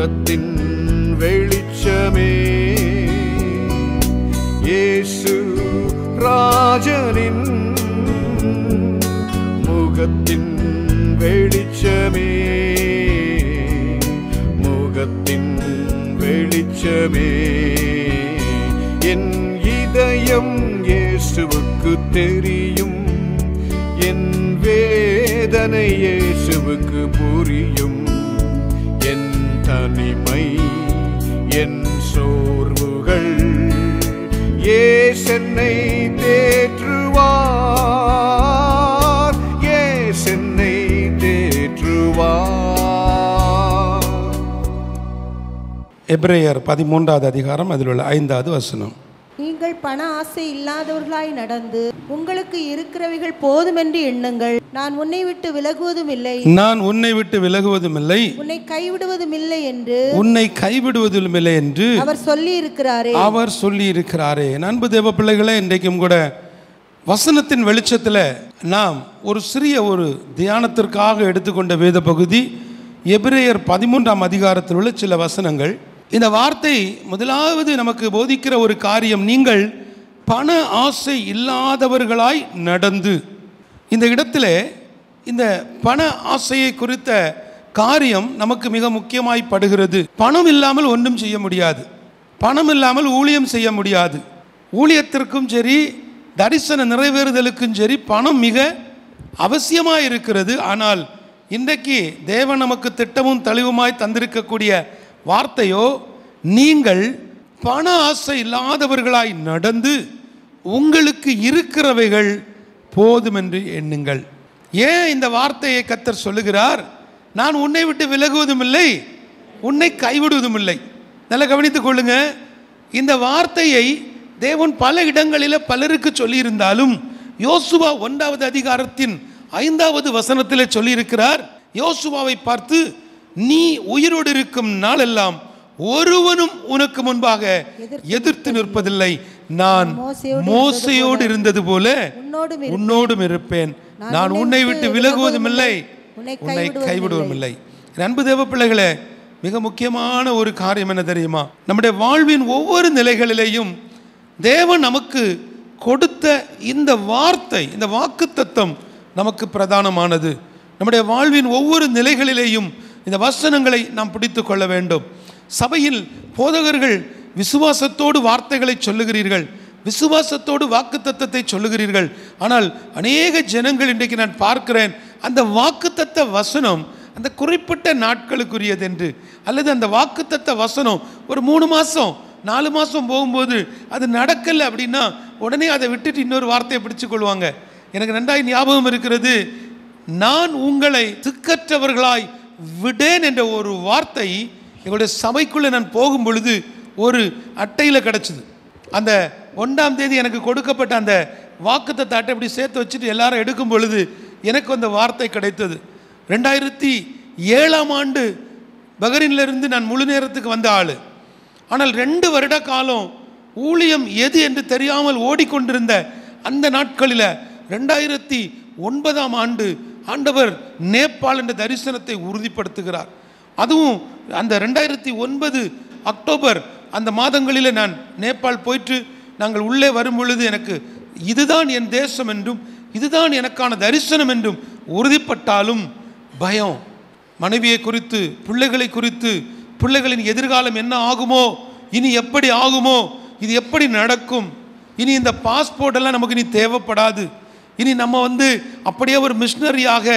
முகத்தின் வெளிச்சமே இயேசு ராஜனின் முகத்தின் வெளிச்சமே முகத்தின் வெளிச்சமே என் இதயம் இயேசுவுக்கு தெரியும் என் வேதனை இயேசுவுக்கு புரியும் என் தனிமை என் சோர்வுகள் இயேசென்னை தேற்றுவார் இயேசென்னை தேற்றுவார். எபிரேயர் 13வது அதிகாரம் அதில் உள்ள 5வது வசனம். நீங்கள் பண ஆசை இல்லாதவர்களாய் நடந்து உங்களுக்கு இருக்கிறவைகள் போதுமென்று எண்ணுங்கள். நான் உன்னை விட்டு விலகுவதும் இல்லை, நான் உன்னை விட்டு விலகுவதும் இல்லை, உன்னை கைவிடுவதும் இல்லை என்று உன்னை கைவிடுவதும் இல்லை என்று அவர் சொல்லி இருக்கிறாரே. அவர் சொல்லி இருக்கிறாரே. அன்பு தேவ பிள்ளைகளே, இன்றைக்கும் கூட வசனத்தின் வெளிச்சத்தில் நாம் ஒரு சிறிய ஒரு தியானத்திற்காக எடுத்துக்கொண்ட வேத பகுதி எபிரேயர் 13ஆம் அதிகாரத்தில் உள்ள சில வசனங்கள். இந்த வார்த்தை முதலாவது நமக்கு போதிக்கிற ஒரு காரியம், நீங்கள் பண ஆசை இல்லாதவர்களாய் நடந்து. இந்த இடத்துல இந்த பண ஆசையை குறித்த காரியம் நமக்கு மிக முக்கியமாய் படுகிறது. பணம் இல்லாமல் ஒன்றும் செய்ய முடியாது, பணம் இல்லாமல் ஊழியம் செய்ய முடியாது. ஊழியத்திற்கும் சரி தரிசன நிறைவேறுதலுக்கும் சரி பணம் மிக அவசியமாய் இருக்கிறது. ஆனால் இன்றைக்கு தேவன் நமக்கு திட்டமும் தெளிவுமாய் தந்திருக்கக்கூடிய வார்த்தையோ, நீங்கள் பண ஆசை இல்லாதவர்களாய் நடந்து உங்களுக்கு இருக்கிறவைகள் போதும் என்று எண்ணுங்கள். ஏன் இந்த வார்த்தையை கர்த்தர் சொல்லுகிறார்? நான் உன்னை விட்டு விலகுவதும் இல்லை, உன்னை கைவிடுவதும் இல்லை. நல்லா கவனித்துக் கொள்ளுங்க. இந்த வார்த்தையை தேவன் பல இடங்களில் பலருக்கு சொல்லியிருந்தாலும் யோசுவா 1வது அதிகாரத்தின் 5வது வசனத்தில் சொல்லியிருக்கிறார். யோசுவாவை பார்த்து, நீ உயிரோடு இருக்கும் நாளெல்லாம் ஒருவனும் உனக்கு முன்பாக எதிர்த்து நிற்பதில்லை, நான் மோசையோடு இருந்தது போல உன்னோடும் இருப்பேன், நான் உன்னை விட்டு விலகுவதும் இல்லை, உன்னை கைவிடுவதும் இல்லை. அன்பு தேவ பிள்ளைகளே, மிக முக்கியமான ஒரு காரியம் என்ன தெரியுமா? நம்முடைய வாழ்வின் ஒவ்வொரு நிலைகளிலேயும் தேவன் நமக்கு கொடுத்த இந்த வார்த்தை, இந்த வாக்குத்தத்தம் நமக்கு பிரதானமானது. நம்முடைய வாழ்வின் ஒவ்வொரு நிலைகளிலேயும் இந்த வசனங்களை நாம் பிடித்து கொள்ள வேண்டும். சபையில் போதகர்கள் விசுவாசத்தோடு வார்த்தைகளை சொல்லுகிறீர்கள், விசுவாசத்தோடு வாக்குத்தத்தத்தை சொல்லுகிறீர்கள். ஆனால் அநேக ஜனங்கள் இன்றைக்கு நான் பார்க்கிறேன், அந்த வாக்குத்தத்த வசனம் அந்த குறிப்பிட்ட நாட்களுக்குரியது என்று, அல்லது அந்த வாக்குத்தத்த வசனம் ஒரு 3 மாதம் 4 மாதம் போகும்போது அது நடக்கலை அப்படின்னா உடனே அதை விட்டுட்டு இன்னொரு வார்த்தையை பிடிச்சு கொள்வாங்க. எனக்கு நன்றாய் ஞாபகம் இருக்கிறது, நான் உங்களை திக்கற்றவர்களாய் விடேன் என்ற ஒரு வார்த்தை எங்களுடைய சபைக்குள்ளே நான் போகும் பொழுது ஒரு அட்டையில் கிடச்சிது. அந்த 1ஆம் தேதி எனக்கு கொடுக்கப்பட்ட அந்த வாக்குத்தத்த அட்டை இப்படி சேர்த்து வச்சுட்டு எல்லாரும் எடுக்கும் பொழுது எனக்கு அந்த வார்த்தை கிடைத்தது. 2007ஆம் ஆண்டு பஹ்ரைனிலிருந்து நான் முழு நேரத்துக்கு வந்த ஆள். ஆனால் 2 வருட காலம் ஊழியம் எது என்று தெரியாமல் ஓடிக்கொண்டிருந்த அந்த நாட்களில் 2009ஆம் ஆண்டு ஆண்டவர் நேபாள் என்ற தரிசனத்தை உறுதிப்படுத்துகிறார். அதுவும் அந்த 2009 அக்டோபர் அந்த மாதங்களில் நான் நேபாள் போயிட்டு நாங்கள் உள்ளே வரும் பொழுது எனக்கு இதுதான் என் தேசம் என்றும் இதுதான் எனக்கான தரிசனம் என்றும் உறுதிப்பட்டாலும் பயம், மனைவியை குறித்து, பிள்ளைகளை குறித்து, பிள்ளைகளின் எதிர்காலம் என்ன ஆகுமோ, இனி எப்படி ஆகுமோ, இது எப்படி நடக்கும், இனி இந்த பாஸ்போர்ட் எல்லாம் நமக்கு இனி தேவைப்படாது, இனி நம்ம அப்படியே ஒரு மிஷினரியாக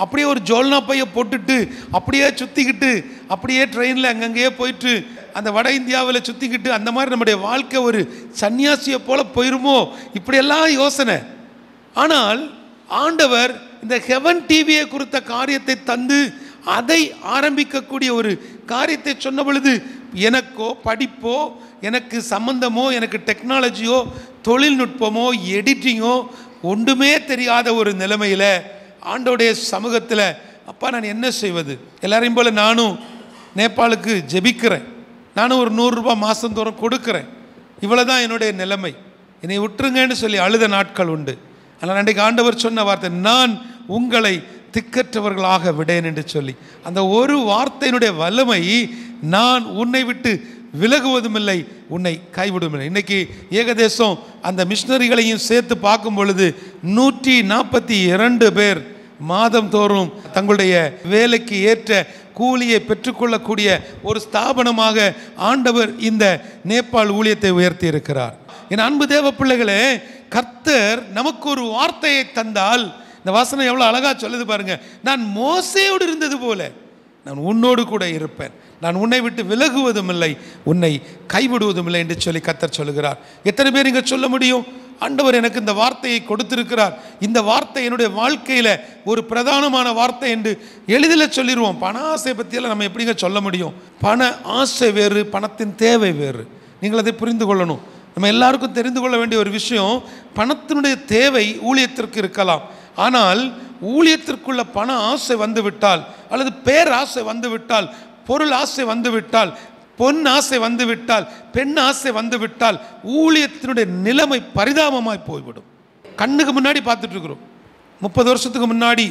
அப்படியே ஒரு ஜோல்னா பையை போட்டுட்டு அப்படியே சுற்றிக்கிட்டு அப்படியே ட்ரெயினில் அங்கங்கேயே போயிட்டு அந்த வட இந்தியாவில் சுற்றிக்கிட்டு அந்த மாதிரி நம்முடைய வாழ்க்கை ஒரு சன்னியாசியை போல போயிருமோ, இப்படியெல்லாம் யோசனை. ஆனால் ஆண்டவர் இந்த ஹெவன் டிவியை குறித்த காரியத்தை தந்து அதை ஆரம்பிக்கக்கூடிய ஒரு காரியத்தை சொன்ன பொழுது எனக்கோ படிப்போ, எனக்கு சம்பந்தமோ, எனக்கு டெக்னாலஜியோ, தொழில்நுட்பமோ, எடிட்டிங்கோ ஒன்றுமே தெரியாத ஒரு நிலைமையில் ஆண்டோடைய சமூகத்தில் அப்பா நான் என்ன செய்வது? எல்லாரையும் போல் நானும் நேபாளுக்கு ஜெபிக்கிறேன், நானும் ஒரு 100 ரூபாய் மாதந்தோறும் கொடுக்குறேன், இவ்வளோ தான் என்னுடைய நிலைமை, என்னை விட்டுருங்கன்னு சொல்லி அழுத நாட்கள் உண்டு. ஆனால் அன்றைக்கு ஆண்டவர் சொன்ன வார்த்தை, நான் உங்களை திக்கற்றவர்களாக விடேன் என்று சொல்லி, அந்த ஒரு வார்த்தையினுடைய வல்லமை நான் உன்னை விட்டு விலகுவதும் இல்லை, உன்னை கைவிடும் இல்லை. இன்னைக்கு ஏகதேசம் அந்த மிஷனரிகளையும் சேர்த்து பார்க்கும் பொழுது 142 பேர் மாதம் தோறும் தங்களுடைய வேலைக்கு ஏற்ற கூலியை பெற்றுக்கொள்ளக்கூடிய ஒரு ஸ்தாபனமாக ஆண்டவர் இந்த நேபாள் ஊழியத்தை உயர்த்தி இருக்கிறார். என் அன்பு தேவ பிள்ளைகளே, கர்த்தர் நமக்கு ஒரு வார்த்தையை தந்தால், இந்த வசனம் எவ்வளோ அழகா சொல்லுது பாருங்க. நான் மோசேயோடு இருந்தது போல நான் உன்னோடு கூட இருப்பேன், நான் உன்னை விட்டு விலகுவதும் இல்லை, உன்னை கைவிடுவதும் இல்லை என்று சொல்லி கர்த்தர் சொல்லுகிறார். எத்தனை பேர் இங்கே சொல்ல முடியும், ஆண்டவர் எனக்கு இந்த வார்த்தையை கொடுத்திருக்கிறார், இந்த வார்த்தை என்னுடைய வாழ்க்கையில் ஒரு பிரதானமான வார்த்தை என்று எளிதில் சொல்லிடுவோம். பண ஆசை பற்றியெல்லாம் நம்ம எப்படிங்க சொல்ல முடியும்? பண ஆசை வேறு, பணத்தின் தேவை வேறு. நீங்கள் அதை புரிந்து கொள்ளணும். நம்ம எல்லாருக்கும் தெரிந்து கொள்ள வேண்டிய ஒரு விஷயம், பணத்தினுடைய தேவை ஊழியத்திற்கு இருக்கலாம், ஆனால் ஊழியத்திற்குள்ள பண ஆசை வந்துவிட்டால், அல்லது பேராசை வந்துவிட்டால், பொருள் ஆசை வந்துவிட்டால், பொன் ஆசை வந்துவிட்டால், பெண் ஆசை வந்துவிட்டால், ஊழியத்தினுடைய நிலைமை பரிதாபமாய் போய்விடும். கண்ணுக்கு முன்னாடி பார்த்துட்டு இருக்கிறோம். 30 வருஷத்துக்கு முன்னாடி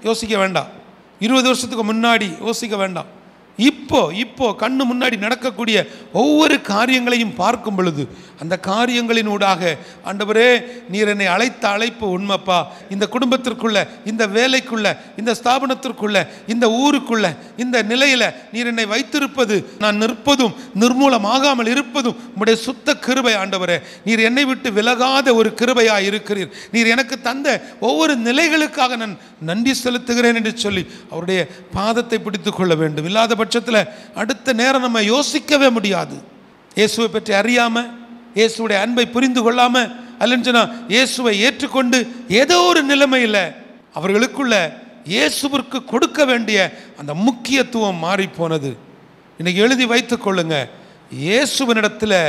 யோசிக்க வேண்டாம், 20 வருஷத்துக்கு முன்னாடி யோசிக்க வேண்டாம். இப்போ கண்ணு முன்னாடி நடக்கக்கூடிய ஒவ்வொரு காரியங்களையும் பார்க்கும் பொழுது, அந்த காரியங்களின் ஊடாக ஆண்டவரே நீர் என்னை அழைத்த அழைப்பு உண்மைப்பா, இந்த குடும்பத்திற்குள்ள, இந்த வேலைக்குள்ள, இந்த ஸ்தாபனத்திற்குள்ள, இந்த ஊருக்குள்ள, இந்த நிலையில நீர் என்னை வைத்திருப்பது, நான் நிற்பதும் நிர்மூலமாகாமல் இருப்பதும் உம்முடைய சுத்த கிருபை ஆண்டவரே. நீர் என்னை விட்டு விலகாத ஒரு கிருபையா இருக்கிறீர். நீர் எனக்கு தந்த ஒவ்வொரு நிலைகளுக்காக நான் நன்றி செலுத்துகிறேன் என்று சொல்லி அவருடைய பாதத்தை பிடித்துக் கொள்ள வேண்டும். இல்லாத பட்சத்தில் அடுத்த நேரம் நம்ம யோசிக்கவே முடியாது. இயேசுவை பற்றி அறியாம, இயேசுடைய அன்பை புரிந்து கொள்ளாம, அல்லன்னா இயேசுவை ஏற்றுக்கொண்டு ஏதோ ஒரு நிலைமையில் அவர்களுக்குள்ள இயேசுவிற்கு கொடுக்க வேண்டிய அந்த முக்கியத்துவம் மாறி போனது. இன்னைக்கு எழுதி வைத்துக் கொள்ளுங்க, இயேசுவினிடத்தில்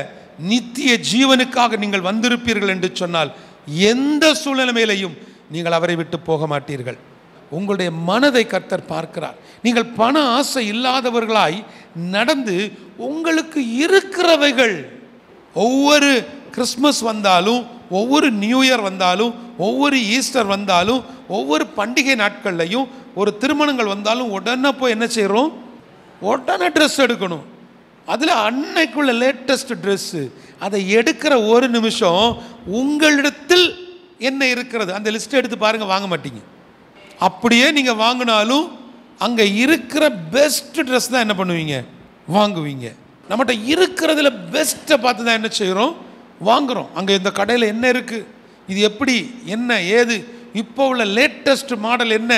நித்திய ஜீவனுக்காக நீங்கள் வந்திருப்பீர்கள் என்று சொன்னால் எந்த சூழ்நிலையிலையும் நீங்கள் அவரை விட்டு போக மாட்டீர்கள். உங்களுடைய மனதை கர்த்தர் பார்க்கிறார். நீங்கள் பண ஆசை இல்லாதவர்களாய் நடந்து உங்களுக்கு இருக்கிறவைகள், ஒவ்வொரு கிறிஸ்மஸ் வந்தாலும், ஒவ்வொரு நியூ இயர் வந்தாலும், ஒவ்வொரு ஈஸ்டர் வந்தாலும், ஒவ்வொரு பண்டிகை நாட்கள்லையும், ஒரு திருமணங்கள் வந்தாலும் உடனே போய் என்ன செய்கிறோம்? உடனே ட்ரெஸ் எடுக்கணும். அதில் அன்னைக்குள்ள லேட்டஸ்ட் ட்ரெஸ்ஸு, அதை எடுக்கிற ஒரு நிமிஷம் உங்களிடத்தில் என்ன இருக்கிறது அந்த லிஸ்ட் எடுத்து பாருங்கள், வாங்க மாட்டீங்க. அப்படியே நீங்கள் வாங்கினாலும் அங்கே இருக்கிற பெஸ்ட் ட்ரெஸ் தான் என்ன பண்ணுவீங்க? வாங்குவீங்க. நம்மகிட்ட இருக்கிறதுல பெஸ்ட்டை பார்த்து தான் என்ன செய்கிறோம்? வாங்குகிறோம். அங்கே இந்த கடையில் என்ன இருக்குது, இது எப்படி, என்ன ஏது, இப்போ உள்ள லேட்டஸ்ட் மாடல் என்ன,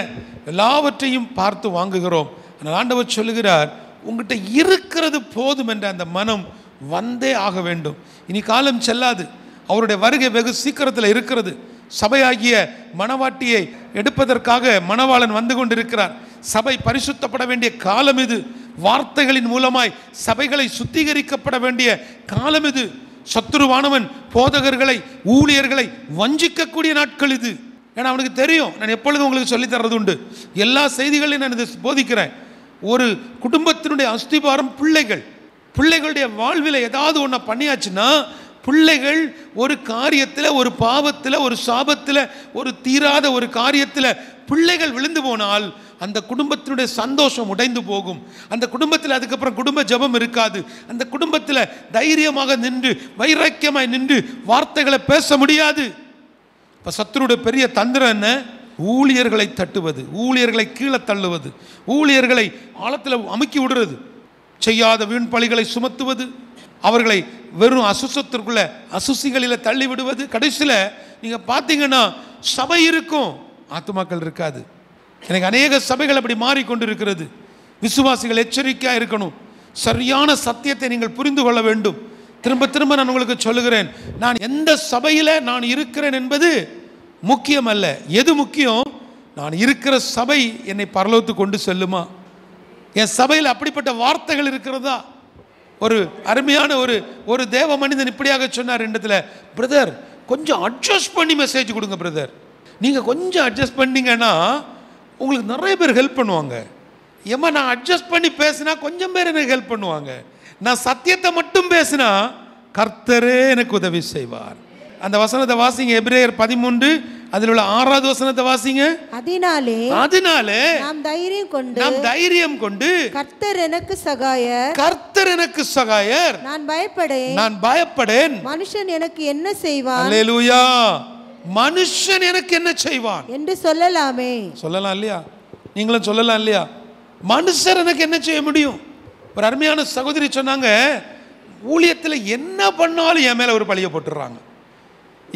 எல்லாவற்றையும் பார்த்து வாங்குகிறோம். ஆனால் ஆண்டவர் சொல்லுகிறார், உங்கள்கிட்ட இருக்கிறது போதும் என்ற அந்த மனம் வந்தே ஆக வேண்டும். இனி காலம் செல்லாது, அவருடைய வருகை வெகு சீக்கிரத்தில் இருக்கிறது. சபையாகிய மணவாட்டியை எடுப்பதற்காக மணவாளன் வந்து கொண்டிருக்கிறார். சபை பரிசுத்தப்பட வேண்டிய காலம் இது. வார்த்தைகளின் மூலமாய் சபைகளை சுத்திகரிக்கப்பட வேண்டிய காலம் இது. சத்துருவானவன் போதகர்களை, ஊழியர்களை வஞ்சிக்கக்கூடிய நாட்கள் இது. ஏன்னா அவனுக்கு தெரியும், நான் எப்பொழுதும் உங்களுக்கு சொல்லித் தர்றது உண்டு, எல்லா செய்திகளையும் நான் இதை போதிக்கிறேன். ஒரு குடும்பத்தினுடைய அஸ்திபாரம் பிள்ளைகள். பிள்ளைகளுடைய வாழ்வில் ஏதாவது ஒன்று பண்ணியாச்சுன்னா, பிள்ளைகள் ஒரு காரியத்தில், ஒரு பாவத்தில், ஒரு சாபத்தில், ஒரு தீராத ஒரு காரியத்தில் பிள்ளைகள் விழுந்து போனால் அந்த குடும்பத்தினுடைய சந்தோஷம் உடைந்து போகும். அந்த குடும்பத்தில் அதுக்கப்புறம் குடும்ப ஜெபம் இருக்காது. அந்த குடும்பத்தில் தைரியமாக நின்று, வைராக்கியமாய் நின்று வார்த்தைகளை பேச முடியாது. இப்போ சத்துருடைய பெரிய தந்திரம் என்ன? ஊழியர்களை தட்டுவது, ஊழியர்களை கீழே தள்ளுவது, ஊழியர்களை ஆழத்தில் அமுக்கி விடுறது, செய்யாத வீண் பழிகளை சுமத்துவது, அவர்களை வெறும் அசுசத்திற்குள்ள அசுசிகளில் தள்ளி விடுவது. கடைசியில் நீங்கள் பார்த்தீங்கன்னா சபை இருக்கும், ஆத்துமாக்கள் இருக்காது. எனக்கு அநேக சபைகள் அப்படி மாறிக்கொண்டு இருக்கிறது. விசுவாசிகள் எச்சரிக்கையாக இருக்கணும். சரியான சத்தியத்தை நீங்கள் புரிந்து கொள்ள வேண்டும். திரும்ப திரும்ப நான் உங்களுக்கு சொல்லுகிறேன், நான் எந்த சபையில் நான் இருக்கிறேன் என்பது முக்கியம் அல்ல. எது முக்கியம்? நான் இருக்கிற சபை என்னை பரலோகத்துக்கு கொண்டு செல்லுமா? என் சபையில் அப்படிப்பட்ட வார்த்தைகள் இருக்கிறதா? ஒரு அருமையான ஒரு தேவ மனிதன் இப்படியாக சொன்னார் இடத்துல, பிரதர் கொஞ்சம் அட்ஜஸ்ட் பண்ணி மெசேஜ் கொடுங்க பிரதர். நீங்கள் கொஞ்சம் அட்ஜஸ்ட் பண்ணிங்கன்னா உங்களுக்கு நிறைய பேர் ஹெல்ப் பண்ணுவாங்க. ஏமா நான் அட்ஜஸ்ட் பண்ணி பேசினா கொஞ்சம் பேர் எனக்கு ஹெல்ப் பண்ணுவாங்க. நான் சத்தியத்தை மட்டும் பேசினா கர்த்தரே எனக்கு உதவி செய்வார். அந்த வசனத்தை வாசிங்க, எபிரேயர் 13 அதில் உள்ள 6வது வசனத்தை வாசிங்க. அதனாலே நாம் தைரியம் கொண்டு கர்த்தர் எனக்கு சகாயர், கர்த்தர் எனக்கு சகாயர், நான் பயப்படேன், மனுஷன் எனக்கு என்ன செய்வான், அல்லேலூயா, மனுஷன் எனக்கு என்ன செய்வான் என்று சொல்லலாம் இல்லையா? நீங்களும் சொல்லலாம் இல்லையா? மனுஷர் எனக்கு என்ன செய்ய முடியும்? ஒரு அருமையான சகோதரி சொன்னாங்க, ஊழியத்தில் என்ன பண்ணாலும் என் மேல ஒரு பழிய போட்டுறாங்க,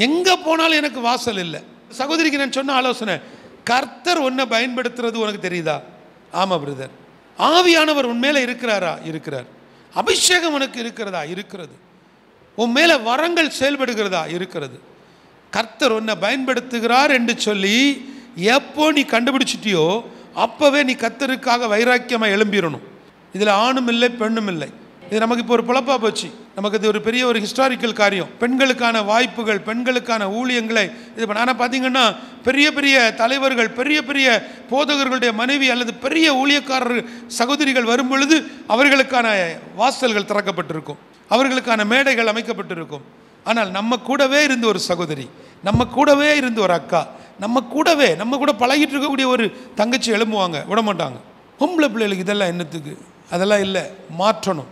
எங்க போனாலும் எனக்கு வாசல் இல்லை. சகோதரிக்கு நான் சொன்ன ஆலோசனை, கர்த்தர் உன்னை பயன்படுத்துறது உனக்கு தெரியுதா? ஆமா பிரதர். ஆவியானவர் உன் மேல இருக்கிறாரா? இருக்கிறார். அபிஷேகம் உனக்கு இருக்கிறதா? இருக்கிறது. உன் மேல வரங்கள் செயல்படுகிறதா? இருக்கிறது. கர்த்தர் உன்னை பயன்படுத்துகிறார் என்று சொல்லி எப்போ நீ கண்டுபிடிச்சிட்டியோ அப்பவே நீ கர்த்தருக்காக வைராக்கியமா எழும்பிடணும். இதுல ஆணும் இல்லை பெண்ணும் இல்லை. இது நமக்கு இப்போ ஒரு புலப்பா போச்சு. நமக்கு இது ஒரு பெரிய ஒரு ஹிஸ்டாரிக்கல் காரியம். பெண்களுக்கான வாய்ப்புகள், பெண்களுக்கான ஊழியங்களை இது ஆனால் பார்த்தீங்கன்னா பெரிய பெரிய தலைவர்கள், பெரிய பெரிய போதகர்களுடைய மனைவி அல்லது பெரிய ஊழியக்காரர் சகோதரிகள் வரும் பொழுது அவர்களுக்கான வாசல்கள் திறக்கப்பட்டிருக்கும், அவர்களுக்கான மேடைகள் அமைக்கப்பட்டிருக்கும். ஆனால் நம்ம கூடவே இருந்து ஒரு சகோதரி, நம்ம கூடவே இருந்து ஒரு அக்கா, நம்ம கூட பழகிட்டு இருக்கக்கூடிய ஒரு தங்கச்சி எழும்புவாங்க, விட மாட்டாங்க. பொம்பளை பிள்ளைகளுக்கு இதெல்லாம் என்னத்துக்கு? அதெல்லாம் இல்லை, மாற்றணும்.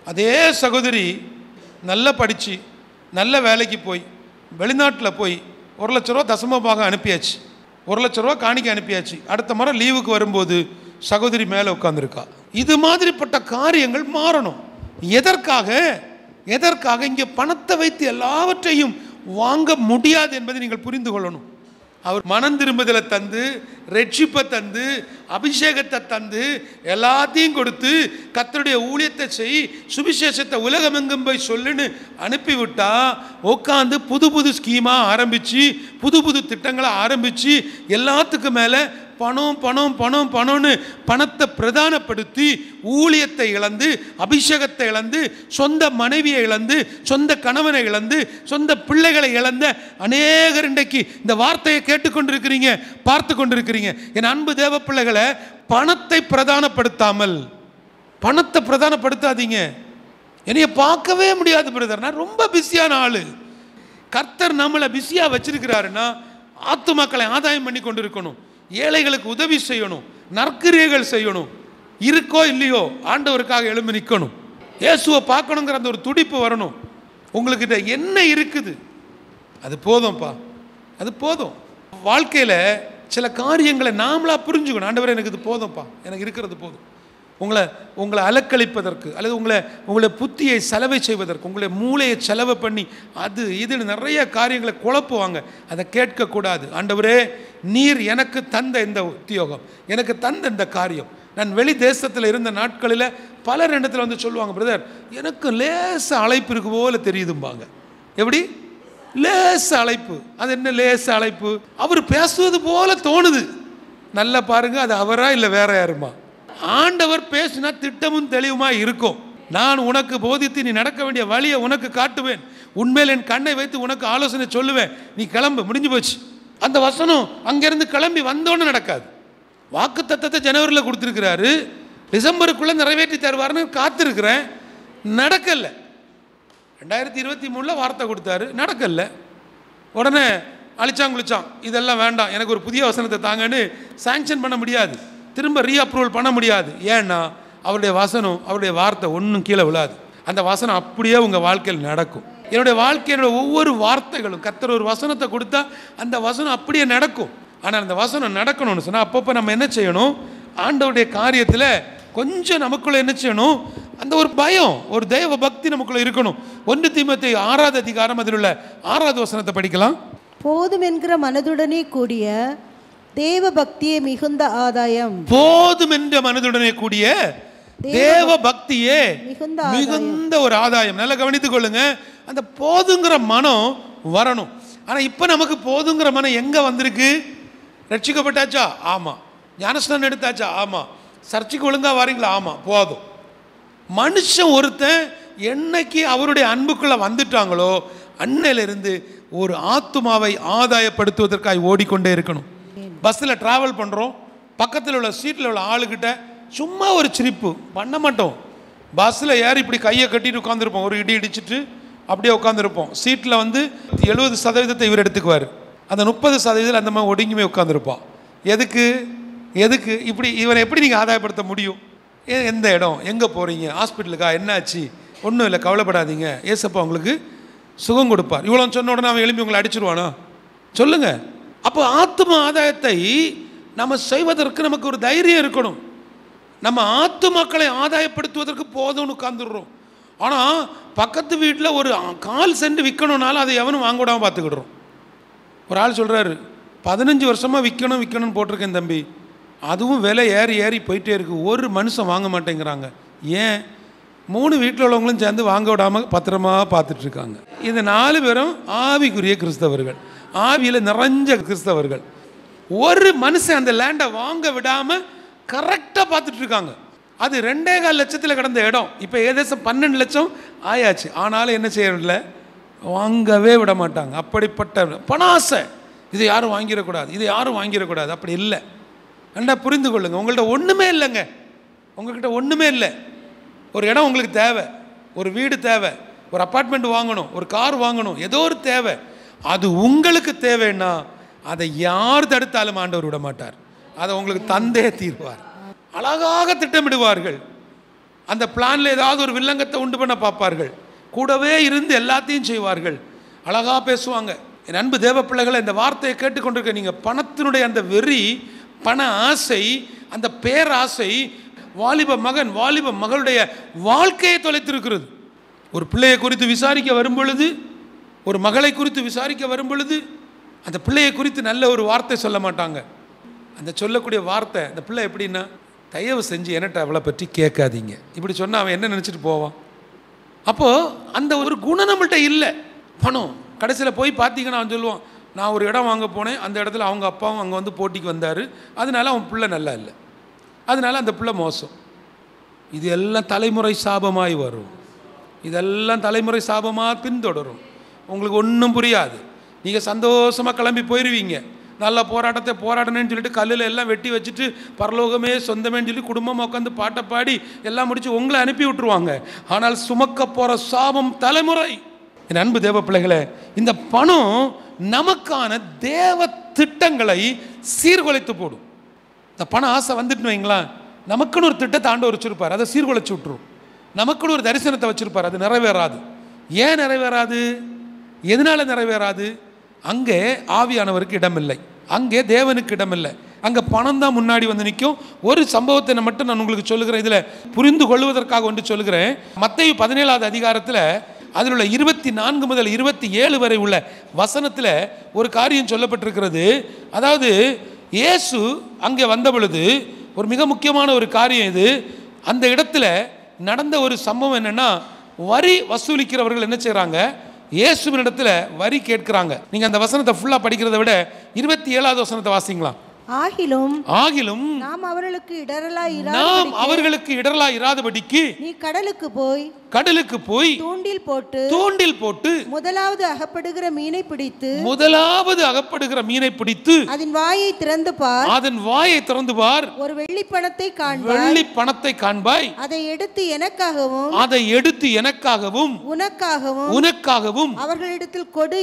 அதே சகோதரி நல்லா படித்து நல்ல வேலைக்கு போய் வெளிநாட்டில் போய் 1 லட்ச ரூபா தசம பாகம் அனுப்பியாச்சு, 1 லட்ச ரூபா காணிக்க அனுப்பியாச்சு. அடுத்த முறை லீவுக்கு வரும்போது சகோதரி மேலே உட்காந்துருக்கா. இது மாதிரிப்பட்ட காரியங்கள் மாறணும். எதற்காக? இங்கே பணத்தை வைத்து எல்லாவற்றையும் வாங்க முடியாது என்பதை நீங்கள் புரிந்து கொள்ளணும். அவர் மனம் திரும்புதலை தந்து, ரட்சிப்பை தந்து, அபிஷேகத்தை தந்து, எல்லாத்தையும் கொடுத்து கர்த்தருடைய ஊழியத்தை செய், சுவிசேஷத்தை உலகமெங்கும் போய் சொல்லுன்னு அனுப்பிவிட்டா உட்காந்து புது புது ஸ்கீமாக ஆரம்பித்து, புது புது திட்டங்களை ஆரம்பித்து, எல்லாத்துக்கும் மேலே பணம்னு பணத்தை பிரதானப்படுத்தி ஊழியத்தை இழந்து, அபிஷேகத்தை இழந்து, சொந்த மனைவியை இழந்து, சொந்த கணவனை இழந்து, சொந்த பிள்ளைகளை இழந்த அநேகர் இன்றைக்கு இந்த வார்த்தையை கேட்டுக்கொண்டிருக்கிறீங்க, பார்த்து கொண்டிருக்கிறீங்க. என் அன்பு தேவ பிள்ளைகளை, பணத்தை பிரதானப்படுத்தாதீங்க. என்னைய பார்க்கவே முடியாது பிரதர், நான் ரொம்ப பிஸியான ஆளு. கர்த்தர் நம்மளை பிஸியா வச்சிருக்கிறாருன்னா ஆத்துமாக்களை ஆதாயம் பண்ணி கொண்டிருக்கணும், ஏழைகளுக்கு உதவி செய்யணும், நற்கிரியைகள் செய்யணும். இருக்கோ இல்லையோ ஆண்டவருக்காக எழும்பி நிற்கணும், இயேசுவை பார்க்கணுங்கிற அந்த ஒரு துடிப்பு வரணும். உங்களுக்கிட்ட என்ன இருக்குது அது போதும்ப்பா, அது போதும். வாழ்க்கையில் சில காரியங்களை நாமளா புரிஞ்சுக்கணும். ஆண்டவரே எனக்கு இது போதும்ப்பா, எனக்கு இருக்கிறது போதும். உங்களை அலக்களிப்பதற்கு அல்லது உங்களை புத்தியை செலவை செய்வதற்கு, உங்களை மூளையை செலவு பண்ணி அது இதுன்னு நிறைய காரியங்களை குழப்புவாங்க. அதை கேட்கக்கூடாது. ஆண்டவரே, நீர் எனக்கு தந்த இந்த உத்தியோகம், எனக்கு தந்த இந்த காரியம். நான் வெளி தேசத்தில் இருந்த நாட்களில் பலர் இடத்துல வந்து சொல்லுவாங்க, பிரதர் எனக்கு லேச அழைப்பு இருக்கு போல தெரியுதும்பாங்க. எப்படி லேச அழைப்பு? அது என்ன லேச அழைப்பு? அவர் பேசுவது போல தோணுது. நல்லா பாருங்க, அது அவரா இல்லை வேற யாருமா? ஆண்டவர் பேசினா திட்டமும் தெளிவுமா இருக்கும். நான் உனக்கு போதித்து நீ நடக்க வேண்டிய வழியை உனக்கு காட்டுவேன், உண்மையில் என் கண்ணை வைத்து உனக்கு ஆலோசனை சொல்லுவேன், நீ கிளம்பு, முடிஞ்சு போச்சு. அந்த வசனம் அங்கிருந்து கிளம்பி வந்தோன்னு நடக்காது. வாக்கு தத்தத்தை ஜனவரியில் கொடுத்துருக்கிறாரு, டிசம்பருக்குள்ளே நிறைவேற்றி தருவார்னு காத்திருக்கிறேன், நடக்கல. 2023 வார்த்தை கொடுத்தாரு, நடக்கல. உடனே அழிச்சான், இதெல்லாம் வேண்டாம், எனக்கு ஒரு புதிய வசனத்தை தாங்கன்னு சாங்ஷன் பண்ண முடியாது, திரும்ப ரீஅப்ரூவல் பண்ண முடியாது. ஏன்னா அவருடைய வசனம், அவருடைய வார்த்தை ஒன்றும் கீழே விழாது. அந்த வசனம் அப்படியே உங்கள் வாழ்க்கையில் நடக்கும். என்னுடைய வாழ்க்கையோட ஒவ்வொரு வார்த்தைகளும், கர்த்தர் ஒரு வசனத்தை கொடுத்தா அந்த வசனம் அப்படியே நடக்கும். ஆனால் அந்த வசனம் நடக்கணும்னு சொன்னால் அப்பப்போ நம்ம என்ன செய்யணும்? ஆண்டவருடைய காரியத்தில் கொஞ்சம் நமக்குள்ள என்ன செய்யணும்? அந்த ஒரு பயம், ஒரு தெய்வ பக்தி நமக்குள்ள இருக்கணும். 1 தீமோத்தேயு 6வது அதிகாரம் அதில் உள்ள 6வது வசனத்தை படிக்கலாம். போதும் என்கிற மனதுடனே கூடிய தேவ பக்தியே மிகுந்த ஆதாயம். போதும் என்ற மனதுடனே கூடிய தேவ பக்தியே மிகுந்த ஒரு ஆதாயம். நல்லா கவனித்துக் கொள்ளுங்க. அந்த போதுங்கிற மனம் வரணும். ஆனா இப்ப நமக்கு போதுங்கிற மனம் எங்க வந்திருக்கு? ரட்சிக்கப்பட்டாச்சா? ஆமா. ஞானஸ்நானம் எடுத்தாச்சா? ஆமா. சர்ச்சுக்கு ஒழுங்கா வாரீங்களா? ஆமா. போதும். மனுஷன் ஒருத்தன் என்னைக்கு அவருடைய அன்புக்குள்ள வந்துட்டாங்களோ அன்னையிலிருந்து ஒரு ஆத்துமாவை ஆதாயப்படுத்துவதற்காக ஓடிக்கொண்டே இருக்கணும். பஸ்ஸில் ட்ராவல் பண்ணுறோம், பக்கத்தில் உள்ள சீட்டில் உள்ள ஆளுகிட்ட சும்மா ஒரு சிரிப்பு பண்ண மாட்டோம். பஸ்ஸில் ஏறி இப்படி கையை கட்டிட்டு உட்காந்துருப்போம், ஒரு இடி இடிச்சிட்டு அப்படியே உட்காந்துருப்போம். சீட்டில் வந்து 70% இவர் எடுத்துக்குவார், அந்த 30% அந்த மாதிரி ஒடுங்கியுமே உட்காந்துருப்பான். எதுக்கு எதுக்கு இப்படி இவனை எப்படி நீங்கள் ஆதாயப்படுத்த முடியும்? எந்த இடம், எங்கே போகிறீங்க, ஹாஸ்பிட்டலுக்கா, என்னாச்சு, ஒன்றும் இல்லை, கவலைப்படாதீங்க, ஏசப்பா உங்களுக்கு சுகம் கொடுப்பார். இவ்வளோ சொன்ன உடனே அவன் எழுப்பி உங்களை அடிச்சிருவானா? சொல்லுங்க. அப்போ ஆத்தும ஆதாயத்தை நம்ம செய்வதற்கு நமக்கு ஒரு தைரியம் இருக்கணும். நம்ம ஆத்துமாக்களை ஆதாயப்படுத்துவதற்கு போதும்னு உட்காந்துடுறோம். ஆனால் பக்கத்து வீட்டில் ஒரு 1/4 சென்ட் விற்கணும்னாலும் அதை எவனும் வாங்க விடாமல் பார்த்துக்கிடுறோம். ஒரு ஆள் சொல்கிறாரு, 15 வருஷமாக விற்கணும்னு போட்டிருக்கேன் தம்பி, அதுவும் விலை ஏறி ஏறி போயிட்டே இருக்குது, ஒரு மனுஷன் வாங்க மாட்டேங்கிறாங்க. ஏன்? 3 வீட்டில் உள்ளவங்களும் சேர்ந்து வாங்க விடாமல் பத்திரமா பார்த்துட்ருக்காங்க. இந்த 4 பேரும் ஆவிக்குரிய கிறிஸ்தவர்கள், ஆவியில் நிறைஞ்ச கிறிஸ்தவர்கள். ஒரு மனுஷன் அந்த லேண்டை வாங்க விடாமல் கரெக்டாக பார்த்துட்ருக்காங்க. அது 2.25 லட்சத்தில் கிடந்த இடம் இப்போ ஏதேசம் 12 லட்சம் ஆயாச்சு. ஆனாலும் என்ன செய்யறதில்ல, வாங்கவே விட மாட்டாங்க. அப்படிப்பட்ட பணாசை. இதை யாரும் வாங்கிடக்கூடாது, இதை யாரும் வாங்கிடக்கூடாது. அப்படி இல்லை. நல்லா புரிந்து கொள்ளுங்க. உங்கள்கிட்ட ஒன்றுமே இல்லைங்க, உங்கள்கிட்ட ஒன்றுமே இல்லை. ஒரு இடம் உங்களுக்கு தேவை, ஒரு வீடு தேவை, ஒரு அப்பார்ட்மெண்ட் வாங்கணும், ஒரு கார் வாங்கணும், ஏதோ ஒரு தேவை. அது உங்களுக்கு தேவைன்னா அதை யார் தடுத்தாலும் ஆண்டவர் விட மாட்டார். அதை உங்களுக்கு தந்தே தீர்வார். அழகாக திட்டமிடுவார்கள். அந்த பிளானில் ஏதாவது ஒரு வில்லங்கத்தை உண்டு பண்ண பார்ப்பார்கள். கூடவே இருந்து எல்லாத்தையும் செய்வார்கள். அழகாக பேசுவாங்க. என் அன்பு தேவ பிள்ளைகளை, இந்த வார்த்தையை கேட்டுக்கொண்டிருக்க நீங்கள், பணத்தினுடைய அந்த வெறி, பண ஆசை, அந்த பேராசை வாலிப மகன் வாலிப மகளுடைய வாழ்க்கையை தொலைத்திருக்கிறது. ஒரு பிள்ளையை குறித்து விசாரிக்க வரும் பொழுது, ஒரு மகளை குறித்து விசாரிக்க வரும் பொழுது, அந்த பிள்ளையை குறித்து நல்ல ஒரு வார்த்தை சொல்ல மாட்டாங்க. அந்த சொல்லக்கூடிய வார்த்தை, அந்த பிள்ளை எப்படின்னா, தயவு செஞ்சு என்கிட்ட அவளை பற்றி கேட்காதீங்க, இப்படி சொன்னால் அவன் என்ன நினச்சிட்டு போவான்? அப்போது அந்த ஒரு குணம் நம்மள்கிட்ட இல்லை. பணம் கடைசியில் போய் பார்த்தீங்கன்னா அவன் சொல்லுவான், நான் ஒரு இடம் வாங்க போனேன், அந்த இடத்துல அவங்க அப்பாவும் அங்கே வந்து போட்டிக்கு வந்தார், அதனால அவன் பிள்ளை நல்லா இல்லை, அதனால அந்த பிள்ளை மோசம். இது எல்லாம் தலைமுறை சாபமாய் வரும். இதெல்லாம் தலைமுறை சாபமாக பின்தொடரும். உங்களுக்கு ஒன்றும் புரியாது. நீங்கள் சந்தோஷமாக கிளம்பி போயிடுவீங்க. நல்ல போராட்டத்தை போராடணும்னு சொல்லிட்டு கல்லில் எல்லாம் வெட்டி வச்சுட்டு பரலோகமே சொந்தமேன்னு சொல்லி குடும்பமாக உட்காந்து பாட்டை பாடி எல்லாம் முடித்து உங்களை அனுப்பி விட்டுருவாங்க. ஆனால் சுமக்க போகிற சாபம் தலைமுறை. என் அன்பு தேவ பிள்ளைகளே, இந்த பணம் நமக்கான தேவ திட்டங்களை சீர்குலைத்து போடும். இந்த பண ஆசை வந்துட்டு வைங்களா, நமக்குன்னு ஒரு திட்டத்தை ஆண்டவர் வச்சுருப்பார், அதை சீர்குலைச்சி விட்டுரும். நமக்குன்னு ஒரு தரிசனத்தை வச்சுருப்பார், அது நிறைவேறாது. ஏன் நிறைவேறாது? எதனால் நிறைவேறாது? அங்கே ஆவியானவருக்கு இடமில்லை, அங்கே தேவனுக்கு இடமில்லை, அங்கே பணம் தான் முன்னாடி வந்து நிற்கும். ஒரு சம்பவத்தை மட்டும் நான் உங்களுக்கு சொல்லுகிறேன், இதில் புரிந்து கொள்வதற்காக ஒன்று சொல்லுகிறேன். மத்தேயு 17வது அதிகாரத்தில் அதில் உள்ள 24 முதல் 27 வரை உள்ள வசனத்தில் ஒரு காரியம் சொல்லப்பட்டிருக்கிறது. அதாவது இயேசு அங்கே வந்த பொழுது ஒரு மிக முக்கியமான ஒரு காரியம் இது. அந்த இடத்துல நடந்த ஒரு சம்பவம் என்னென்னா, வரி வசூலிக்கிறவர்கள் என்ன செய்கிறாங்க, இயேசுவின் இடத்துல வரி கேட்கிறாங்க. நீங்கள் அந்த வசனத்தை ஃபுல்லாக படிக்கிறத விட 27வது வசனத்தை வாசிங்களா. ஆகிலும் நாம் அவர்களுக்கு இடரலாய் இராதபடிக்கு நீ கடலுக்கு போய் தூண்டில் போட்டு முதலாவது அகப்படுகிற மீனை பிடித்து அதன் வாயை திறந்து பார், ஒரு வெள்ளி பணத்தை காண்பாய், அதை எடுத்து எனக்காகவும் உனக்காகவும் அவர்களிடத்தில் கொடு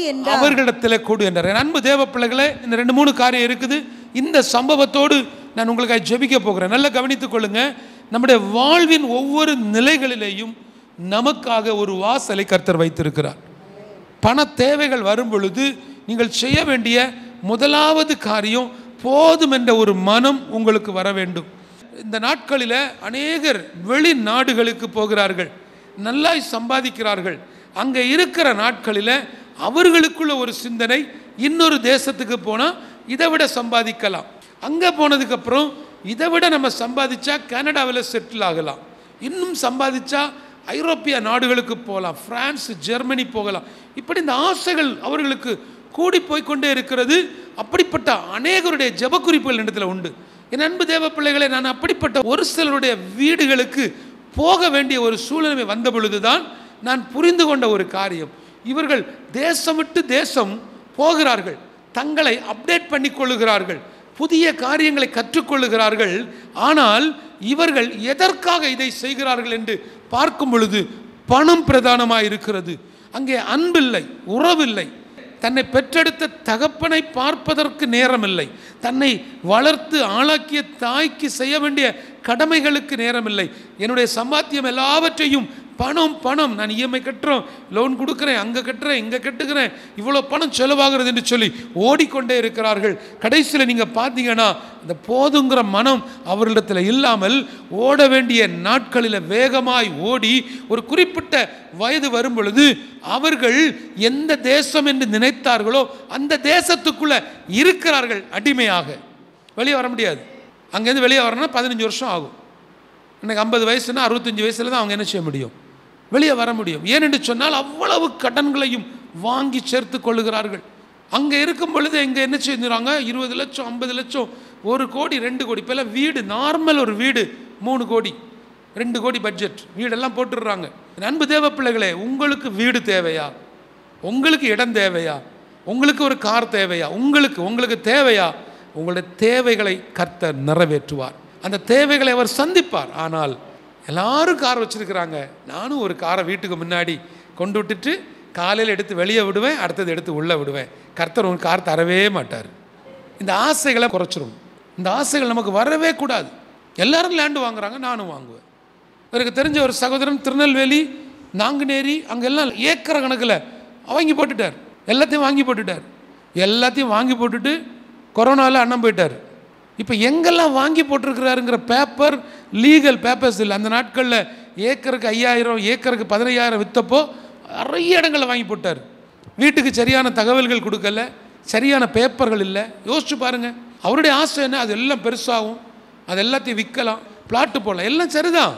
என்றார். அன்பு தேவ பிள்ளைகளே, இந்த 2-3 காரியம் இருக்குது. இந்த சம்பவத்தோடு நான் உங்களுக்காக ஜெபிக்க போகிறேன். நல்லா கவனித்துக் கொள்ளுங்க. நம்முடைய வாழ்வின் ஒவ்வொரு நிலைகளிலேயும் நமக்காக ஒரு வாசலை கர்த்தர் வைத்திருக்கிறார். பண தேவைகள் வரும் பொழுது நீங்கள் செய்ய வேண்டிய முதலாவது காரியம், போதும் என்ற ஒரு மனம் உங்களுக்கு வர வேண்டும். இந்த நாட்களில் அநேகர் வெளிநாடுகளுக்கு போகிறார்கள், நல்லா சம்பாதிக்கிறார்கள். அங்கே இருக்கிற நாட்களில் அவர்களுக்குள்ள ஒரு சிந்தனை, இன்னொரு தேசத்துக்கு போனால் இதை விட சம்பாதிக்கலாம், அங்கே போனதுக்கப்புறம் இதை விட நம்ம சம்பாதிச்சா கனடாவில் செட்டில் ஆகலாம், இன்னும் சம்பாதிச்சா ஐரோப்பிய நாடுகளுக்கு போகலாம், பிரான்ஸ், ஜெர்மனி போகலாம். இப்படி இந்த ஆசைகள் அவர்களுக்கு கூடி போய்கொண்டே இருக்கிறது. அப்படிப்பட்ட அநேகருடைய ஜெப குறிப்புகள் இடத்துல உண்டு. என் அன்பு தேவ பிள்ளைகளை, நான் அப்படிப்பட்ட ஒரு சிலருடைய வீடுகளுக்கு போக வேண்டிய ஒரு சூழ்நிலை வந்த பொழுதுதான் நான் புரிந்து கொண்ட ஒரு காரியம், இவர்கள் தேசம் விட்டு தேசம் போகிறார்கள், தங்களை அப்டேட் பண்ணி கொள்ளுகிறார்கள், புதிய காரியங்களை கற்றுக்கொள்ளுகிறார்கள். ஆனால் இவர்கள் எதற்காக இதை செய்கிறார்கள் என்று பார்க்கும் பொழுது பணம் பிரதானமாக இருக்கிறது. அங்கே அன்பில்லை, உறவில்லை, தன்னை பெற்றெடுத்த தகப்பனை பார்ப்பதற்கு நேரமில்லை, தன்னை வளர்த்து ஆளாக்கிய தாய்க்கு செய்ய வேண்டிய கடமைகளுக்கு நேரமில்லை. என்னுடைய சம்பாத்தியம் எல்லாவற்றையும் பணம் பணம், நான் இஎம்ஐ கட்டுறோம், லோன் கொடுக்குறேன், அங்கே கட்டுறேன், இங்கே கட்டுக்கிறேன், இவ்வளோ பணம் செலவாகிறது என்று சொல்லி ஓடிக்கொண்டே இருக்கிறார்கள். கடைசியில் நீங்கள் பார்த்தீங்கன்னா இந்த போதுங்கிற மனம் அவர்களிடத்தில் இல்லாமல் ஓட வேண்டிய நாட்களில் வேகமாய் ஓடி ஒரு குறிப்பிட்ட வயது வரும் பொழுது அவர்கள் எந்த தேசம் என்று நினைத்தார்களோ அந்த தேசத்துக்குள்ளே இருக்கிறார்கள் அடிமையாக. வெளியே வர முடியாது. அங்கேருந்து வெளியே வரணும்னா 15 வருஷம் ஆகும். இன்னைக்கு 50 வயசுனா 65 வயசுல தான் அவங்க என்ன செய்ய முடியும், வெளியே வர முடியும். ஏனென்று சொன்னால் அவ்வளவு கடன்களையும் வாங்கி சேர்த்து கொள்ளுகிறார்கள். அங்கே இருக்கும் பொழுது இங்கே என்ன செஞ்சுறாங்க, 20 லட்சம் 50 லட்சம் 1 கோடி 2 கோடி. இப்போல்லாம் வீடு நார்மல் ஒரு வீடு 3 கோடி 2 கோடி பட்ஜெட் வீடெல்லாம் போட்டுடுறாங்க. அன்பு தேவ பிள்ளைகளே, உங்களுக்கு வீடு தேவையா? உங்களுக்கு இடம் தேவையா? உங்களுக்கு ஒரு கார் தேவையா? உங்களுக்கு தேவையா? உங்களுடைய தேவைகளை கர்த்தர் நிறைவேற்றுவார். அந்த தேவைகளை அவர் சந்திப்பார். ஆனால் எல்லாரும் கார் வச்சுருக்கிறாங்க, நானும் ஒரு காரை வீட்டுக்கு முன்னாடி கொண்டு விட்டுட்டு காலையில் எடுத்து வெளியே விடுவேன், அடுத்தது எடுத்து உள்ளே விடுவேன். கர்த்தர் ஒரு கார் தரவே மாட்டார். இந்த ஆசைகளை குறைச்சிரும். இந்த ஆசைகள் நமக்கு வரவே கூடாது. எல்லாரும் லேண்டு வாங்குறாங்க, நானும் வாங்குவேன். எனக்கு தெரிஞ்ச ஒரு சகோதரன் திருநெல்வேலி நாங்குநேரி அங்கெல்லாம் ஏக்கர் கணக்கில் வாங்கி போட்டுட்டார். எல்லாத்தையும் வாங்கி போட்டுட்டு கொரோனாவில் அண்ணன் போயிட்டார். இப்போ எங்கெல்லாம் வாங்கி போட்டிருக்கிறாருங்கிற பேப்பர் லீகல் பேப்பர்ஸ் இல்லை. அந்த நாட்களில் ஏக்கருக்கு 5000 ஏக்கருக்கு 15000 விற்றப்போ நிறைய இடங்களில் வாங்கி போட்டார். வீட்டுக்கு சரியான தகவல்கள் கொடுக்கல, சரியான பேப்பர்கள் இல்லை. யோசிச்சு பாருங்கள், அவருடைய ஆசை என்ன, அது எல்லாம் பெருசாகும், அது எல்லாத்தையும் விற்கலாம், பிளாட்டு போடலாம், எல்லாம் சரிதான்.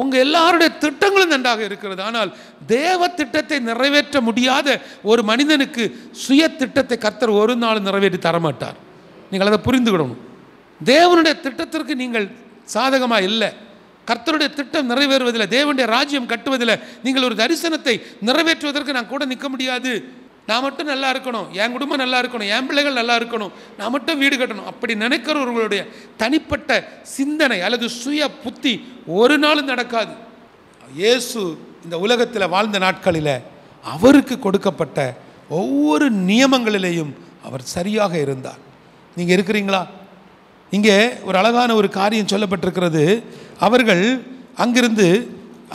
உங்கள் எல்லாருடைய திட்டங்களும் நன்றாக இருக்கிறது. ஆனால் தேவ திட்டத்தை நிறைவேற்ற முடியாத ஒரு மனிதனுக்கு சுய திட்டத்தை கர்த்தர் ஒரு நாள் நிறைவேற்றி தரமாட்டார். நீங்கள் அதை புரிந்துக்கிடணும். தேவனுடைய திட்டத்திற்கு நீங்கள் சாதகமாக இல்லை. கர்த்தருடைய திட்டம் நிறைவேறுவதில், தேவனுடைய ராஜ்யம் கட்டுவதில் நீங்கள் ஒரு தரிசனத்தை நிறைவேற்றுவதற்கு நான் கூட நிற்க முடியாது. நான் மட்டும் நல்லா இருக்கணும், என் குடும்பம் நல்லா இருக்கணும், என் பிள்ளைகள் நல்லா இருக்கணும், நான் மட்டும் வீடு கட்டணும், அப்படி நினைக்கிறவர்களுடைய தனிப்பட்ட சிந்தனை அல்லது சுய புத்தி ஒரு நாளும் நடக்காது. இயேசு இந்த உலகத்தில் வாழ்ந்த நாட்களில் அவருக்கு கொடுக்கப்பட்ட ஒவ்வொரு நியமங்களிலேயும் அவர் சரியாக இருந்தார். நீங்கள் இருக்கிறீங்களா? இங்கே ஒரு அழகான ஒரு காரியம் சொல்லப்பட்டிருக்கிறது. அவர்கள் அங்கிருந்து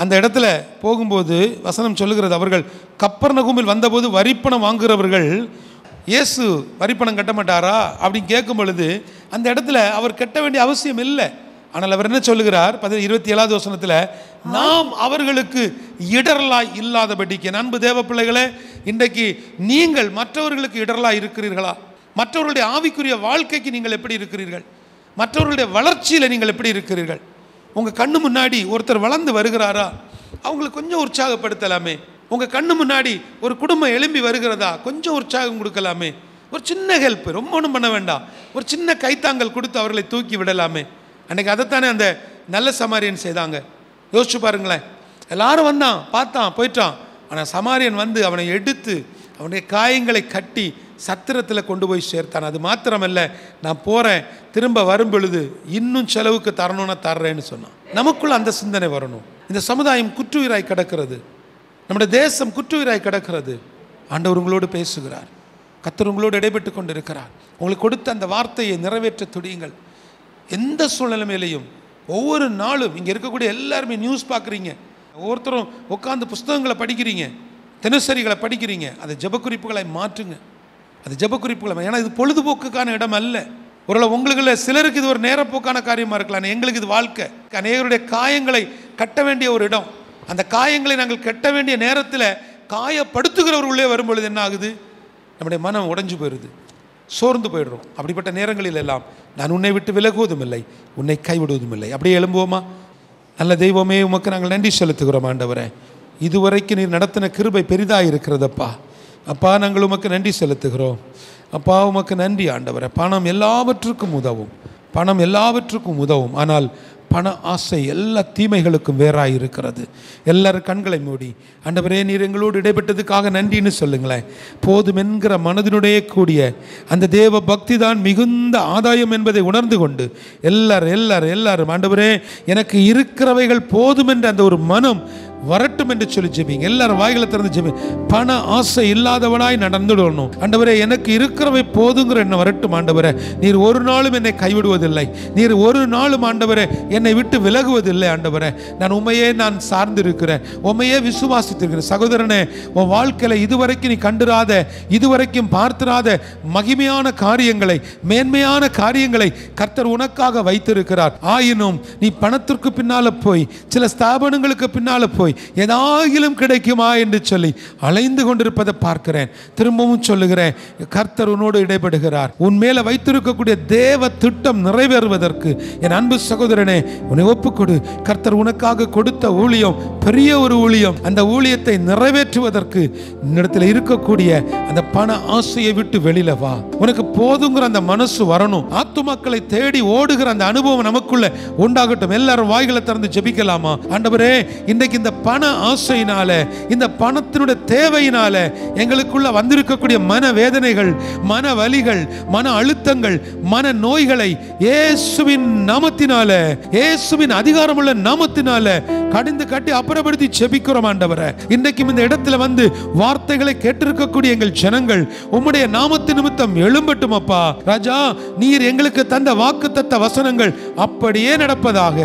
அந்த இடத்துல போகும்போது வசனம் சொல்லுகிறது, அவர்கள் கப்பர்நகூமில் வந்தபோது வரிப்பணம் வாங்குகிறவர்கள், இயேசு வரிப்பணம் கட்ட மாட்டாரா அப்படின்னு கேட்கும் பொழுது அந்த இடத்துல அவர் கட்ட வேண்டிய அவசியம் இல்லை. ஆனால் அவர் என்ன சொல்லுகிறார் 27வது வசனத்தில், நாம் அவர்களுக்கு இடரலாய் இல்லாதபடிக்கு. அன்பு தேவ பிள்ளைகளே, இன்றைக்கு நீங்கள் மற்றவர்களுக்கு இடரலாய் இருக்கிறீர்களா? மற்றவர்களுடைய ஆவிக்குரிய வாழ்க்கைக்கு நீங்கள் எப்படி இருக்கிறீர்கள்? மற்றவர்களுடைய வளர்ச்சியில் நீங்கள் எப்படி இருக்கிறீர்கள்? உங்கள் கண்ணு முன்னாடி ஒருத்தர் வளர்ந்து வருகிறாரா, அவங்களுக்கு கொஞ்சம் உற்சாகப்படுத்தலாமே. உங்கள் கண்ணு முன்னாடி ஒரு குடும்பம் எழும்பி வருகிறதா, கொஞ்சம் உற்சாகம் கொடுக்கலாமே. ஒரு சின்ன ஹெல்ப், ரொம்ப ஒன்றும் பண்ண வேண்டாம், ஒரு சின்ன கைத்தாங்கல் கொடுத்து அவர்களை தூக்கி விடலாமே. அன்றைக்கி அதைத்தானே அந்த நல்ல சமாரியன் செய்தாங்க. யோசிச்சு பாருங்களேன். எல்லாரும் வந்தான், பார்த்தான், போயிட்டான். ஆனால் சமாரியன் வந்து அவனை எடுத்து அவனுடைய காயங்களை கட்டி சத்திரத்தில் கொண்டு போய் சேர்த்தான். அது மாத்திரமல்ல, நான் போகிறேன், திரும்ப வரும் பொழுது இன்னும் செலவுக்கு தரணும்னா தர்றேன்னு சொன்னான். நமக்குள்ள அந்த சிந்தனை வரணும். இந்த சமுதாயம் குற்றுயிராய் கிடக்கிறது, நம்முடைய தேசம் குற்றுயிராய் கிடக்கிறது. ஆண்டவர் உங்களோடு பேசுகிறார், கர்த்தர் உங்களோடு இடைபெட்டு கொண்டு இருக்கிறார். உங்களுக்கு கொடுத்த அந்த வார்த்தையை நிறைவேற்ற துடியுங்கள். எந்த சூழ்நிலையிலையும் ஒவ்வொரு நாளும் இங்கே இருக்கக்கூடிய எல்லாருமே நியூஸ் பார்க்குறீங்க, ஒவ்வொருத்தரும் உட்காந்து புஸ்தகங்களை படிக்கிறீங்க, தினசரிகளை படிக்கிறீங்க. அதை ஜெபக்குறிப்புகளை மாற்றுங்க. அது ஜெபக்குறிப்புகளை, ஏன்னா இது பொழுதுபோக்குக்கான இடம் அல்ல. ஒருவேளை உங்களுக்குள்ள சிலருக்கு இது ஒரு நேரப்போக்கான காரியமாக இருக்கலாம், எங்களுக்கு இது வாழ்க்கை. அநேகருடைய காயங்களை கட்ட வேண்டிய ஒரு இடம். அந்த காயங்களை நாங்கள் கட்ட வேண்டிய நேரத்தில் காயப்படுத்துகிறவர்களே வரும்பொழுது என்ன ஆகுது, நம்முடைய மனம் உடைஞ்சு போயிடுது, சோர்ந்து போயிடுறோம். அப்படிப்பட்ட நேரங்களில் எல்லாம் நான் உன்னை விட்டு விலகுவதும் இல்லை, உன்னை கைவிடுவதும் இல்லை. அப்படியே எழும்புவோமா? நல்ல தெய்வமே, உமக்கு நாங்கள் நன்றி செலுத்துகிறோம். ஆண்டவரே, இதுவரைக்கும் நீர் நடத்தின கிருபை பெரிதாக இருக்கிறதப்பா. அப்பா, நாங்கள் உமக்கு நன்றி செலுத்துகிறோம். அப்பா, உமக்கு நன்றி ஆண்டவரே. பணம் எல்லாவற்றுக்கும் உதவும், பணம் எல்லாவற்றுக்கும் உதவும். ஆனால் பண ஆசை எல்லா தீமைகளுக்கும் வேறாய் இருக்கிறது. எல்லாரும் கண்களை மூடி, ஆண்டவரே நீர் எங்களோடு இடைப்பட்டதுக்காக நன்றின்னு சொல்லுங்களேன். போதும் என்கிற மனதினுடைய கூடிய அந்த தேவ பக்தி தான் மிகுந்த ஆதாயம் என்பதை உணர்ந்து கொண்டு எல்லாரும் ஆண்டவரே எனக்கு இருக்கிறவைகள் போதும் என்ற அந்த ஒரு மனம் வரட்டும் என்று சொல்லி ஜெபிங்க. எல்லாரும் வாய்களை திறந்து ஜெபிங்க. பண ஆசை இல்லாதவனாய் நடந்துடணும். ஆண்டவரே, எனக்கு இருக்கிறவை போதுங்கிற என்ன வரட்டும். ஆண்டவரே, நீர் ஒரு நாளும் என்னை கைவிடுவதில்லை. நீர் ஒரு நாளும் ஆண்டவரே என்னை விட்டு விலகுவதில்லை. ஆண்டவரே, நான் உண்மையே நான் சார்ந்திருக்கிறேன், உண்மையே விசுவாசித்திருக்கிறேன். சகோதரனே, உன் வாழ்க்கையில இதுவரைக்கும் நீ கண்டிராத, இதுவரைக்கும் பார்த்திராத மகிமையான காரியங்களை, மேன்மையான காரியங்களை கர்த்தர் உனக்காக வைத்திருக்கிறார். ஆயினும் நீ பணத்திற்கு பின்னால போய், சில ஸ்தாபனங்களுக்கு பின்னால போய் ஏதாகிலும் கிடைக்குமா என்று சொல்லி அலைந்து கொண்டிருப்பதை பார்க்கிறேன். திரும்பவும் சொல்லுகிறேன், கர்த்தர் உன்னோடு இடைபடுகிறார். உன் மேல வைத்திருக்கக்கூடிய தேவ திட்டம் நிறைவேறுவதற்கு என் அன்பு சகோதரனே, உன்னை ஒப்புக்கொடு. கர்த்தர் உனக்காக கொடுத்த ஊழியம் பெரிய ஒரு ஊழியம். அந்த ஊழியத்தை நிறைவேற்றுவதற்கு இடத்துல இருக்கக்கூடிய அந்த பண ஆசையை விட்டு வெளியில வா. உனக்கு போதுங்கிற அந்த மனசு வரணும். ஆத்துமாக்களை தேடி ஓடுகிற அந்த அனுபவம் நமக்குள்ள உண்டாகட்டும். எல்லாரும் வாய்களை திறந்து ஜெபிக்கலாமா? ஆண்டவரே, இன்றைக்கு இந்த பண ஆசையினால, இந்த பணத்தினுடைய தேவையினால எங்களுக்குள்ள வந்திருக்கக்கூடிய மன வேதனைகள், மன வலிகள், மன அழுத்தங்கள், மன நோய்களை இயேசுவின் நாமத்தினால, இயேசுவின் அதிகாரமுள்ள நாமத்தினால கடிந்து கட்டி அப்புறப்படுத்தி ஜெபிக்கிறோம். ஆண்டவரே, இன்றைக்கும் இந்த இடத்துல வந்து வார்த்தைகளை கேட்டிருக்கக்கூடிய எங்கள் ஜனங்கள் உம்முடைய நாமத்து நிமித்தம் எழும்பட்டும். அப்பா ராஜா, நீர் எங்களுக்கு தந்த வாக்குத்தத்த வசனங்கள் அப்படியே நடப்பதாக.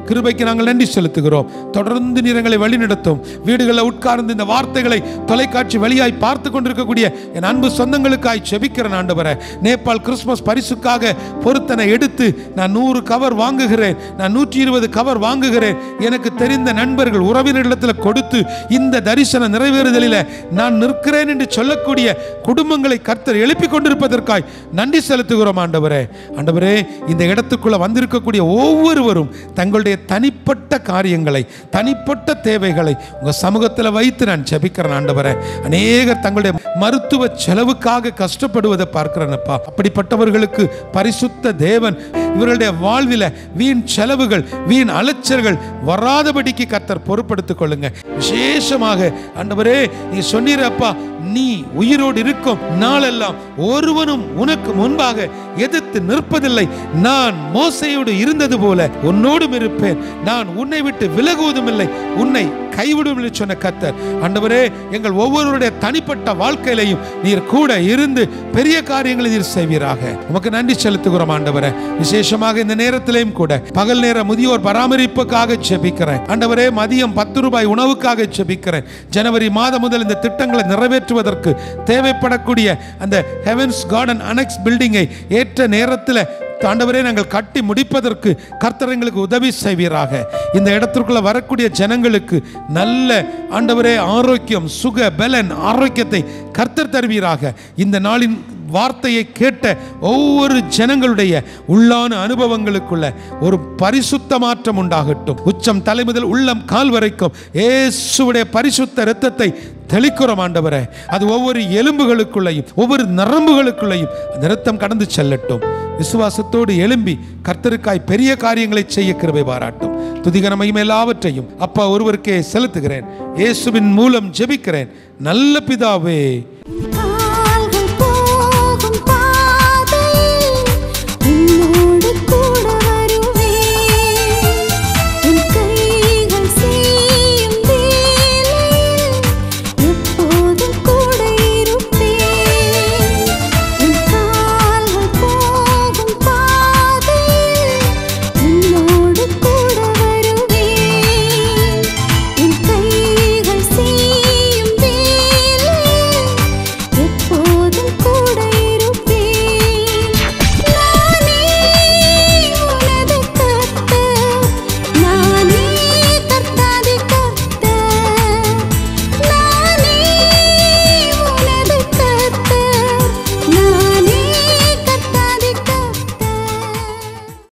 கிருபைக்கு நாங்கள் நன்றி செலுத்துகிறோம். தொடர்ந்து நீர் எங்களை வழிநடத்தும். வீடுகளில் உட்கார்ந்து இந்த வார்த்தைகளை தொலைக்காட்சி வழியாய் பார்த்து கொண்டிருக்கக்கூடிய என் அன்பு சொந்தங்களுக்காய் ஜெபிக்கிறேன். ஆண்டவரே, நேபாள் கிறிஸ்துமஸ் பரிசுக்காக பொருத்தனை எடுத்து நான் 100 கவர் வாங்குகிறேன், நான் 120 கவர் வாங்குகிறேன். எனக்கு தெரிந்த நண்பர்கள், உறவினரிடத்தில் கொடுத்து இந்த தரிசன நிறைவேறுதலில் நான் நிற்கிறேன் என்று சொல்லக்கூடிய குடும்பங்களை கர்த்தர் எழுப்பி கொண்டிருப்பதற்காய் நன்றி செலுத்துகிறோம். ஆண்டவரே, ஆண்டவரே, இந்த இடத்துக்குள்ள வந்திருக்கக்கூடிய ஒவ்வொருவரும் தங்களுடைய தனிப்பட்ட காரியங்களை, தனிப்பட்ட தேவைகளை உங்க சமூகத்தில் வைத்து நான் ஜெபிக்கிறேன். ஆண்டவரே, அநேகர் தங்களுடைய மருத்துவ செலவுக்காக கஷ்டப்படுவதை பார்க்கிறேன். அப்பா, அப்படிப்பட்டவர்களுக்கு பரிசுத்த தேவன் இவர்களுடைய வாழ்வில் வீண் செலவுகள், வீண் அலைச்சல்கள் வராதபடிக்கு கர்த்தர் பொறுப்படுத்திக் கொள்ளுங்க. விசேஷமாக ஆண்டவரே, நீ சொன்னீரப்பா, நீ உயிரோடு இருக்கும் நாளெல்லாம் ஒருவனும் உனக்கு முன்பாக எதிர்த்து நிற்பதில்லை. நான் மோசேயோடு இருந்தது போல உன்னோடும் இருப்பேன். நான் உன்னை விட்டு விலகுவதும் இல்லை, உன்னை கைவிடும் சொன்ன கர்த்தர். ஆண்டவரே, எங்கள் ஒவ்வொருவருடைய தனிப்பட்ட வாழ்க்கையிலையும் நீர் கூட இருந்து பெரிய காரியங்களை நீர் செய்வீராக. உமக்கு நன்றி செலுத்துகிறோம். ஆண்டவரே, விசேஷமாக இந்த நேரத்திலையும் கூட பகல் நேர முதியோர் பராமரிப்புக்காக ஜெபிக்கிறேன். ஆண்டவரே, மதியம் 10 ரூபாய் உணவுக்காக ஜெபிக்கிறேன். ஜனவரி மாதம் முதல் இந்த திட்டங்களை நிறைவேற்றுவதற்கு தேவைப்படக்கூடிய அந்த ஹெவன்ஸ் கார்டன் அனெக்ஸ் பில்டிங்கை ஏற்ற நேரத்தில் ஆண்டவரே நாங்கள் கட்டி முடிப்பதற்கு கர்த்தர் எங்களுக்கு உதவி செய்வீராக. இந்த இடத்திற்குள்ள வரக்கூடிய ஜனங்களுக்கு நல்ல ஆண்டவரே ஆரோக்கியம், சுக பலன், ஆரோக்கியத்தை கர்த்தர் தருவீராக. இந்த நாளின் வார்த்தையை கேட்ட ஒவ்வொரு ஜனங்களுடைய உள்ளான அனுபவங்களுக்குள்ள ஒரு பரிசுத்த மாற்றம் உண்டாகட்டும். உச்சம் தலை முதல் உள்ளம் கால் வரைக்கும் இயேசுவுடைய பரிசுத்த இரத்தத்தை தெளிக்கிறோம். ஆண்டவரே, அது ஒவ்வொரு எலும்புகளுக்குள்ளையும், ஒவ்வொரு நரம்புகளுக்குள்ளையும் அந்த இரத்தம் கடந்து செல்லட்டும். விசுவாசத்தோடு எழும்பி கர்த்தருக்காய் பெரிய காரியங்களை செய்ய கிருபை பாராட்டும். துதிகன மகிமை எல்லாவற்றையும் அப்பா ஒருவருக்கே செலுத்துகிறேன். இயேசுவின் மூலம் ஜெபிக்கிறேன் நல்ல பிதாவே.